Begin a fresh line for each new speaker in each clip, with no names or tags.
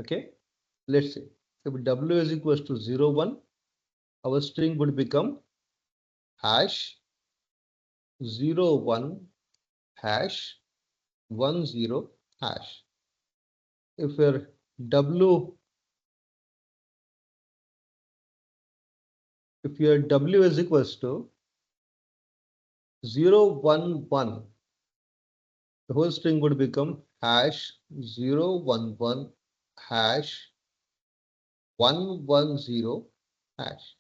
Okay, let's say if W is equals to 0, 1, our string would become hash 0, 1 hash 1, 0 hash. If your W is equals to 0, 1, 1, the whole string would become hash 0, 1, 1 hash 1, 1, 0 hash.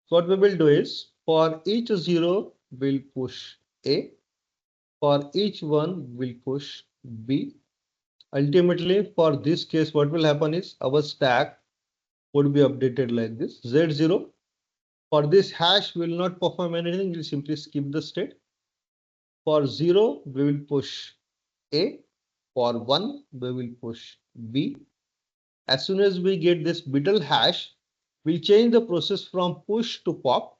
So what we will do is for each 0 we'll push A, for each one we'll push B. Ultimately for this case what will happen is our stack would be updated like this. Z0 for this hash will not perform anything, we'll simply skip the state. For 0 we will push A, for 1 we will push B. As soon as we get this middle hash, we'll change the process from push to pop.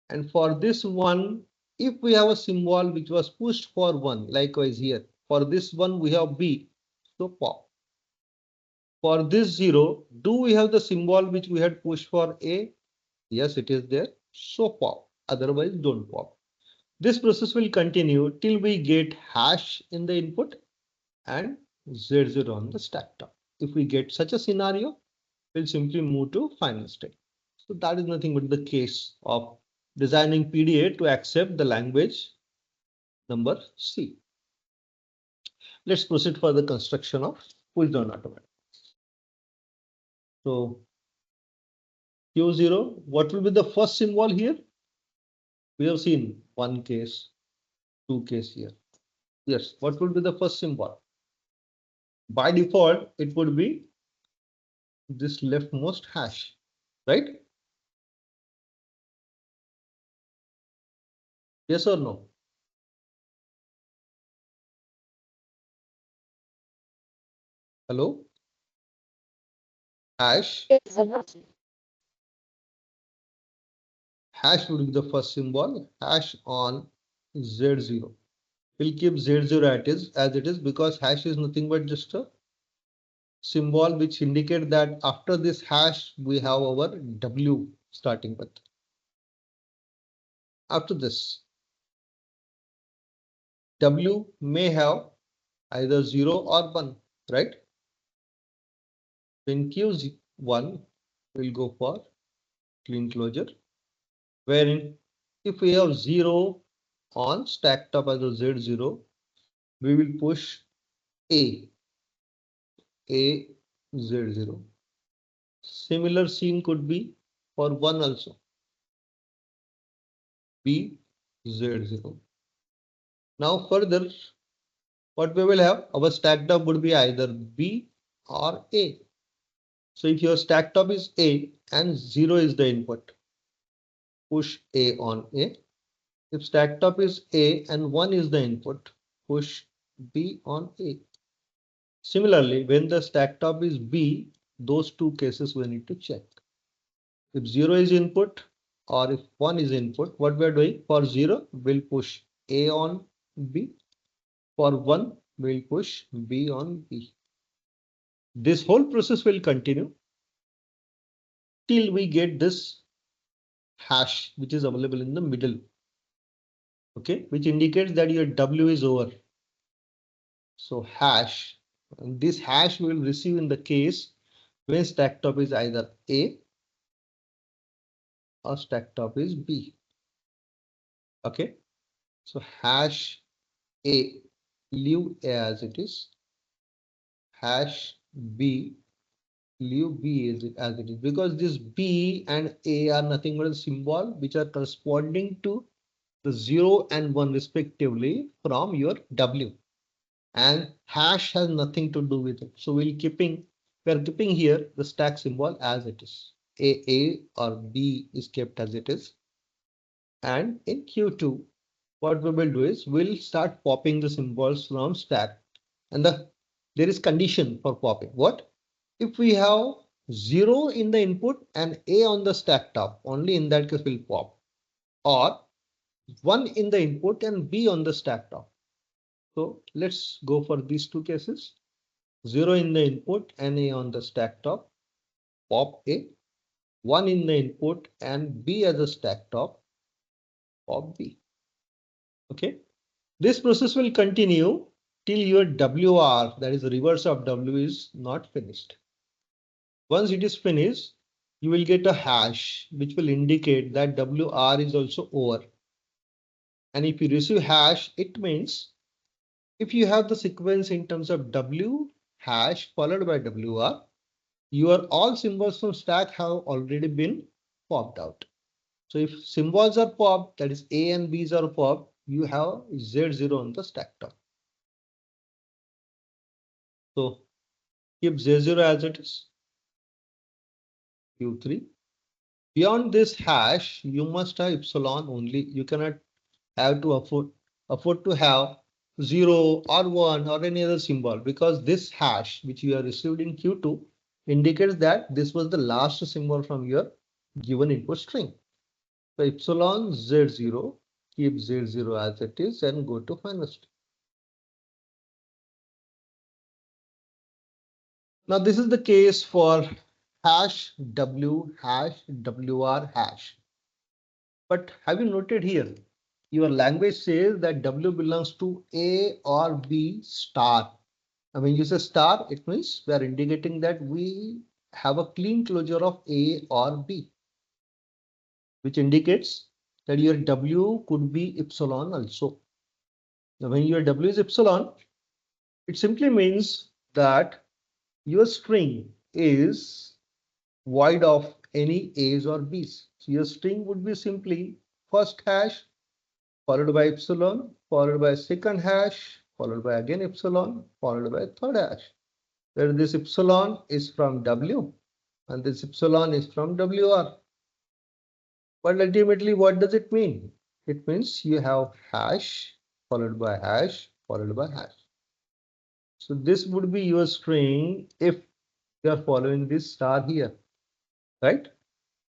And for this one, if we have a symbol which was pushed for 1, likewise here, for this one we have B, so pop. For this 0, do we have the symbol which we had pushed for A? Yes, it is there, so pop, otherwise don't pop. This process will continue till we get hash in the input and Z0 on the stack top. If we get such a scenario, we'll simply move to final state. So that is nothing but the case of designing PDA to accept the language number C. Let's proceed for the construction of push down automatic. So Q0, what will be the first symbol here? We have seen one case, two case here. Yes, what would be the first symbol? By default, it would be this leftmost hash, right? Yes or no? Hello? Hash. Hash would be the first symbol. Hash on Z0. We'll keep Z0 as it is because hash is nothing but just a symbol which indicate that after this hash we have our W starting with. After this, W may have either 0 or 1, right? In Q1, we'll go for clean closure, wherein if we have 0 on stack top as a Z0, we will push A Z0. Similar scene could be for 1 also, B Z0. Now further, what we will have, our stack top would be either B or A. So if your stack top is A and 0 is the input, push A on A. If stack top is A and 1 is the input, push B on A. Similarly, when the stack top is B, those two cases we need to check. If 0 is input or if 1 is input, what we are doing for 0, we'll push A on B. For 1, we'll push B on B. This whole process will continue till we get this hash which is available in the middle. Okay, which indicates that your W is over. So hash, and this hash we will receive in the case when stack top is either A or stack top is B. Okay, so hash A, leave A as it is. Hash B, leave B as it is, because this B and A are nothing but a symbol which are corresponding to the 0 and 1 respectively from your W, and hash has nothing to do with it. So we are keeping here the stack symbol as it is. A or B is kept as it is. And in Q2, what we will do is we'll start popping the symbols from stack, and there is condition for popping. What if we have 0 in the input and A on the stack top? Only in that case will pop, or 1 in the input and B on the stack top. So let's go for these two cases. 0 in the input and A on the stack top, pop A, 1 in the input and B as a stack top, pop B. Okay. This process will continue till your WR, that is the reverse of W, is not finished. Once it is finished, you will get a hash which will indicate that WR is also over. And if you receive hash, it means if you have the sequence in terms of W hash followed by WR, your all symbols from stack have already been popped out. So if symbols are popped, that is A and B's are popped, you have Z0 on the stack top. So keep Z0 as it is, Q3. Beyond this hash, you must have epsilon only. You cannot have to afford to have 0 or 1 or any other symbol, because this hash which you have received in Q2 indicates that this was the last symbol from your given input string. So epsilon Z0, keep Z0 as it is and go to final state. Now this is the case for hash W, hash WR, hash. But have you noted here? Your language says that W belongs to A or B star. And when you say star, it means we are indicating that we have a clean closure of A or B, which indicates that your W could be epsilon also. Now, when your W is epsilon, it simply means that your string is void of any A's or B's. So your string would be simply first hash followed by epsilon, followed by second hash, followed by again epsilon, followed by third hash. Where this epsilon is from W and this epsilon is from WR. But ultimately, what does it mean? It means you have hash followed by hash followed by hash. So this would be your string if you are following this star here, right?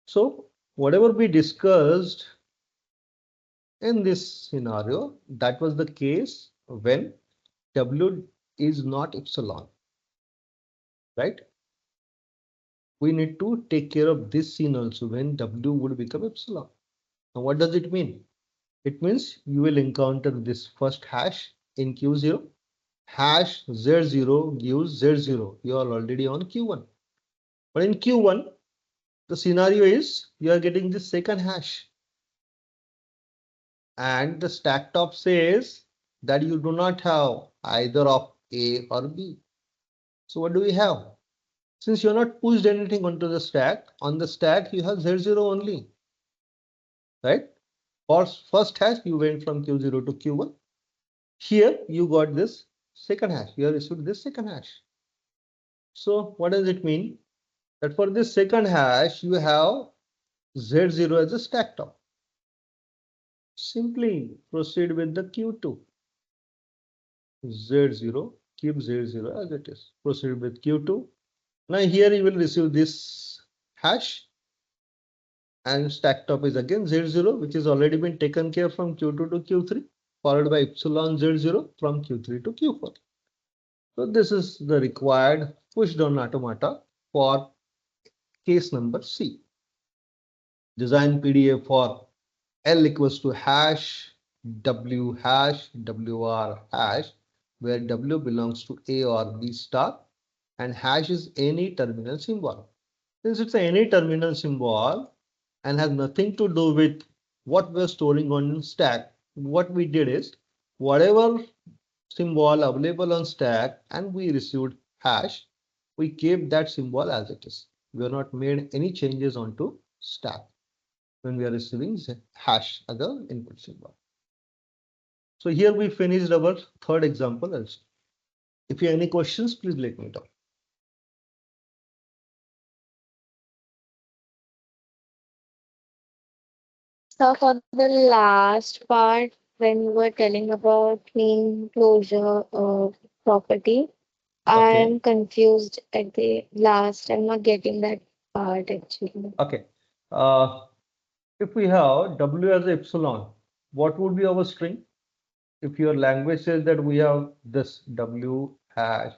So whatever we discussed in this scenario, that was the case when W is not epsilon, right? We need to take care of this scene also when W would become epsilon. Now what does it mean? It means you will encounter this first hash in Q0. Hash Z0 gives Z0. You are already on Q1. But in Q1, the scenario is you are getting the second hash. And the stack top says that you do not have either of A or B. So what do we have? Since you're not pushed anything onto the stack, on the stack you have Z0 only, right? For first hash, you went from Q0 to Q1. Here you got this second hash. You have received this second hash. So what does it mean? That for this second hash, you have Z0 as a stack top. Simply proceed with the Q2. Z0, keep Z0 as it is. Proceed with Q2. Now here you will receive this hash and stack top is again Z0, which has already been taken care from Q2 to Q3, followed by epsilon Z0 from Q3 to Q4. So this is the required push down automata for case number C. Design PDA for L equals to hash W hash WR hash, where W belongs to A or B star and hash is any terminal symbol. Since it's any terminal symbol and has nothing to do with what we're storing on stack, what we did is whatever symbol available on stack and we received hash, we keep that symbol as it is. We have not made any changes onto stack when we are receiving hash as the input symbol. So here we finished our third example also. If you have any questions, please let me know.
So for the last part, when you were telling about clean closure property, I
Okay.
am confused at the last. I'm not getting that part actually.
Okay. Uh, if we have W as epsilon, what would be our string? If your language says that we have this W hash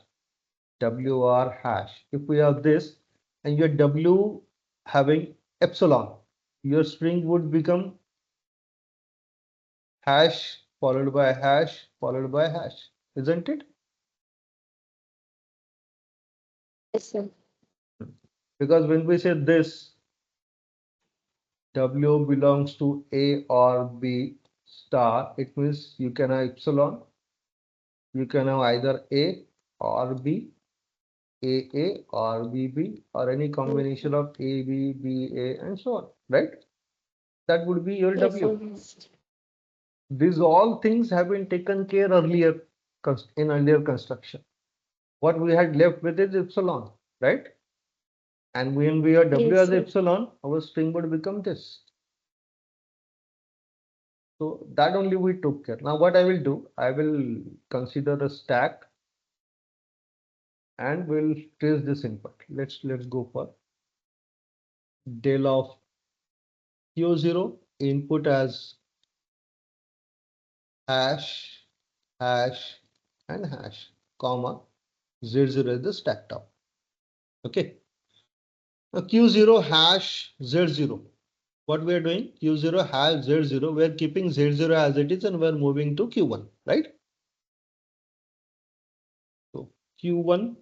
WR hash. If we have this and your W having epsilon, your string would become hash followed by hash followed by hash, isn't it?
Yes, sir.
Because when we say this, W belongs to A or B star, it means you can have epsilon, you can have either A or B, AA or BB, or any combination of A, B, B, A, and so on, right? That would be your
Yes,
W.
sir. Yes.
These all things have been taken care earlier in earlier construction. What we had left with is epsilon, right? And when we are W
Yes,
as
sir.
epsilon, our string would become this. So that only we took care. Now what I will do, I will consider a stack and we'll trace this input. Let's go for del of Q0 input as hash, hash, and hash, comma, Z0 is the stack top. Okay. Now Q0 hash Z0. What we are doing? Q0 hash Z0. We are keeping Z0 as it is and we are moving to Q1, right? So Q1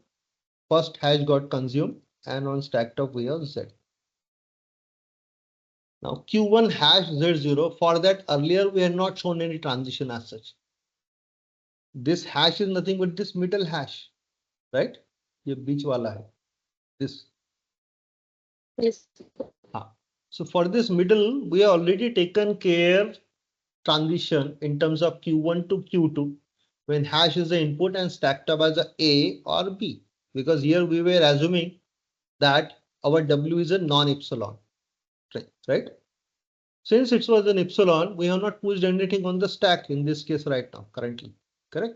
first hash got consumed and on stack top we have Z. Now Q1 hash Z0. For that earlier we had not shown any transition as such. This hash is nothing but this middle hash, right? ये बीच वाला है, this.
Yes.
So for this middle, we have already taken care transition in terms of Q1 to Q2 when hash is the input and stacked up as a or B. Because here we were assuming that our W is a non-epsilon, right? Since it was an epsilon, we have not pushed anything on the stack in this case right now, currently, correct?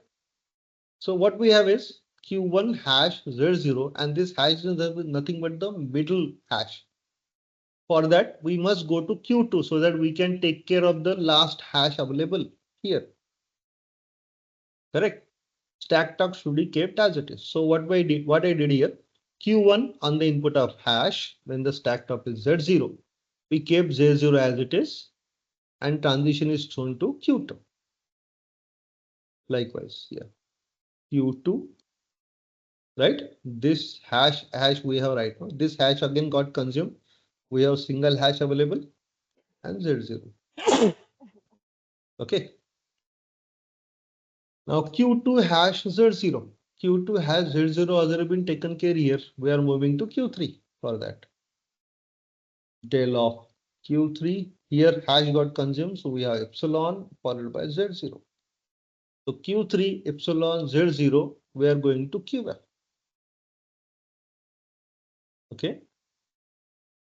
So what we have is Q1 hash Z0 and this hash is nothing but the middle hash. For that, we must go to Q2 so that we can take care of the last hash available here. Correct? Stack top should be kept as it is. So what I did here, Q1 on the input of hash, when the stack top is Z0, we kept Z0 as it is and transition is shown to Q2. Likewise, here, Q2, right? This hash we have right now. This hash again got consumed. We have single hash available and Z0. Okay. Now Q2 hash Z0. Q2 has Z0 already been taken care here. We are moving to Q3 for that. Del of Q3. Here hash got consumed. So we have epsilon followed by Z0. So Q3 epsilon Z0, we are going to QF. Okay.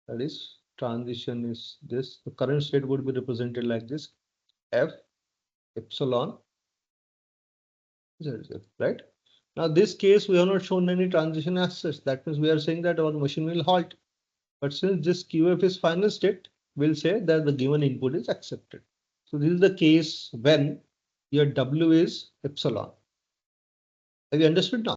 That is transition is this. The current state would be represented like this. F epsilon Z0, right? Now this case, we have not shown any transition as such. That means we are saying that our machine will halt. But since this QF is final state, we'll say that the given input is accepted. So this is the case when your W is epsilon. Have you understood now?